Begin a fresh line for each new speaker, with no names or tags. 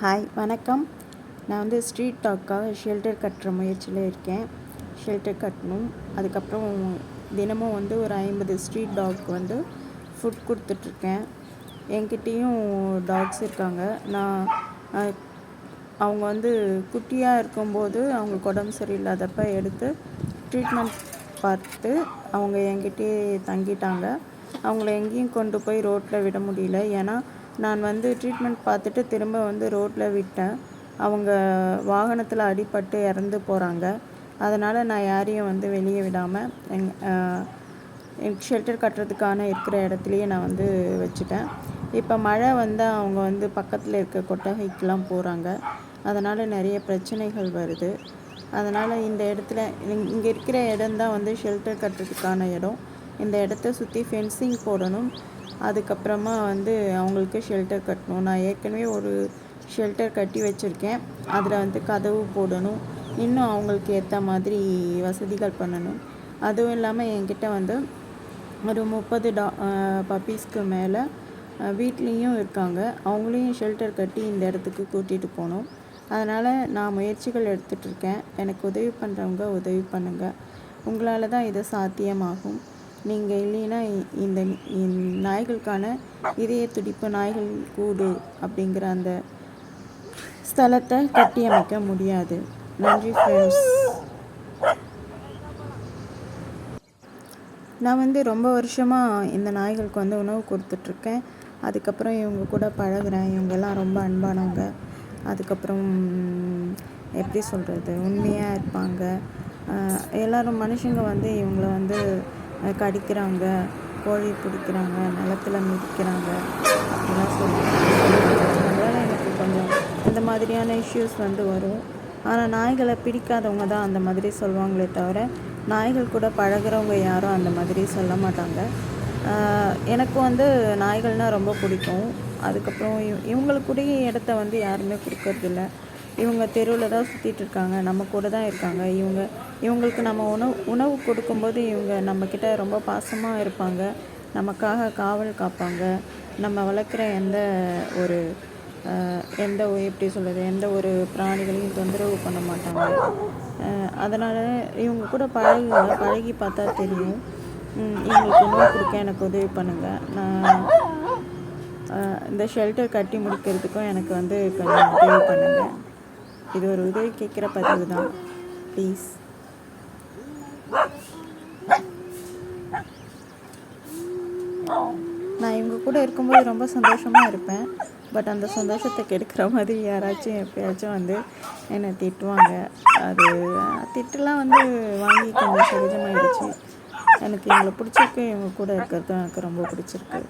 Hi வணக்கம். நான் வந்து ஸ்ட்ரீட் டாக்காக ஷெல்டர் கட்டுற முயற்சியில் இருக்கேன். ஷெல்டர் கட்டணும். அதுக்கப்புறம் தினமும் வந்து ஒரு 50 ஸ்ட்ரீட் டாக் வந்து ஃபுட் கொடுத்துட்ருக்கேன். என்கிட்டேயும் டாக்ஸ் இருக்காங்க. நான் அவங்க வந்து குட்டியாக இருக்கும்போது அவங்களுக்கு உடம்பு சரியில்லாதப்ப எடுத்து ட்ரீட்மெண்ட் பார்த்து அவங்க என்கிட்டயே தங்கிட்டாங்க. அவங்கள எங்கேயும் கொண்டு போய் ரோட்டில் விட முடியல. ஏன்னா நான் வந்து ட்ரீட்மெண்ட் பார்த்துட்டு திரும்ப வந்து ரோட்டில் விட்டேன். அவங்க வாகனத்தில் அடிபட்டு இறந்து போகிறாங்க. அதனால் நான் யாரையும் வந்து வெளியே விடாமல் எனக்கு ஷெல்டர் கட்டுறதுக்கான இருக்கிற இடத்துலையே நான் வந்து வச்சுட்டேன். இப்போ மழை வந்தால் அவங்க வந்து பக்கத்தில் இருக்க கொட்டகைக்கெலாம் போகிறாங்க. அதனால் நிறைய பிரச்சனைகள் வருது. அதனால் இந்த இடத்துல இங்கே இருக்கிற இடம்தான் வந்து ஷெல்டர் கட்டுறதுக்கான இடம். இந்த இடத்த சுற்றி ஃபென்சிங் போடணும். அதுக்கப்புறமா வந்து அவங்களுக்கு ஷெல்டர் கட்டணும். நான் ஏற்கனவே ஒரு ஷெல்டர் கட்டி வச்சுருக்கேன். அதில் வந்து கதவு போடணும். இன்னும் அவங்களுக்கு ஏற்ற மாதிரி வசதிகள் பண்ணணும். அதுவும் இல்லாமல் என்கிட்ட வந்து ஒரு 30 பப்பீஸ்க்கு மேலே வீட்லேயும் இருக்காங்க. அவங்களையும் ஷெல்டர் கட்டி இந்த இடத்துக்கு கூட்டிகிட்டு போகணும். அதனால் நான் முயற்சிகள் எடுத்துகிட்ருக்கேன். எனக்கு உதவி பண்ணுறவங்க உதவி பண்ணுங்கள். உங்களால் தான் இது சாத்தியமாகும். நீங்கள் இல்லைன்னா இந்த நாய்களுக்கான இதய துடிப்பு நாய்கள் கூடு அப்படிங்கிற அந்த ஸ்தலத்தை கட்டி அமைக்க முடியாது. நன்றி ஃப்ரெண்ட்ஸ். நான் வந்து ரொம்ப வருஷமாக இந்த நாய்களுக்கு வந்து உணவு கொடுத்துட்ருக்கேன். அதுக்கப்புறம் இவங்க கூட பழகுறேன். இவங்கெல்லாம் ரொம்ப அன்பானவங்க. அதுக்கப்புறம் எப்படி சொல்கிறது, உண்மையாக இருப்பாங்க. எல்லோரும் மனுஷங்க வந்து இவங்கள வந்து கடிக்கிறாங்க, கோழி பிடிக்கிறாங்க, நிலத்தில் மிதிக்கிறாங்க அப்படிலாம் அதனால் எனக்கு கொஞ்சம் இந்த மாதிரியான இஷ்யூஸ் வந்து வரும். ஆனால் நாய்களை பிடிக்காதவங்க தான் அந்த மாதிரி சொல்லுவாங்களே தவிர நாய்கள் கூட பழகிறவங்க யாரும் அந்த மாதிரி சொல்ல மாட்டாங்க. எனக்கு வந்து நாய்கள்னால் ரொம்ப பிடிக்கும். அதுக்கப்புறம் இவங்களுக்குடைய இடத்த வந்து யாருமே கொடுக்கறதில்ல. இவங்க தெருவில் தான் சுற்றிட்டு இருக்காங்க, நம்ம கூட தான் இருக்காங்க. இவங்களுக்கு நம்ம உணவு கொடுக்கும்போது இவங்க நம்மக்கிட்ட ரொம்ப பாசமாக இருப்பாங்க. நமக்காக காவல் காப்பாங்க. நம்ம வளர்க்குற எந்த ஒரு பிராணிகளையும் தொந்தரவு பண்ண மாட்டாங்க. அதனால் இவங்க கூட பழகி பார்த்தா தெரியும். இவங்களுக்கு உணவு கொடுக்க எனக்கு உதவி பண்ணுங்கள். நான் இந்த ஷெல்டர் கட்டி முடிக்கிறதுக்கும் எனக்கு வந்து கொஞ்சம் உதவி பண்ணுங்கள். இது ஒரு உதவி கேட்குற பதிவு தான். ப்ளீஸ். நான் இவங்க கூட இருக்கும்போது ரொம்ப சந்தோஷமாக இருப்பேன். பட் அந்த சந்தோஷத்தை கெடுக்கிற மாதிரி யாராச்சும் எப்பயாச்சும் வந்து என்னை திட்டுவாங்க. அது திட்டுலாம் வந்து வாங்கி கொஞ்சம் சகஜமாகிடுச்சு. எனக்கு இவங்களை பிடிச்சிருக்கு. இவங்க கூட இருக்கிறது எனக்கு ரொம்ப பிடிச்சிருக்கு.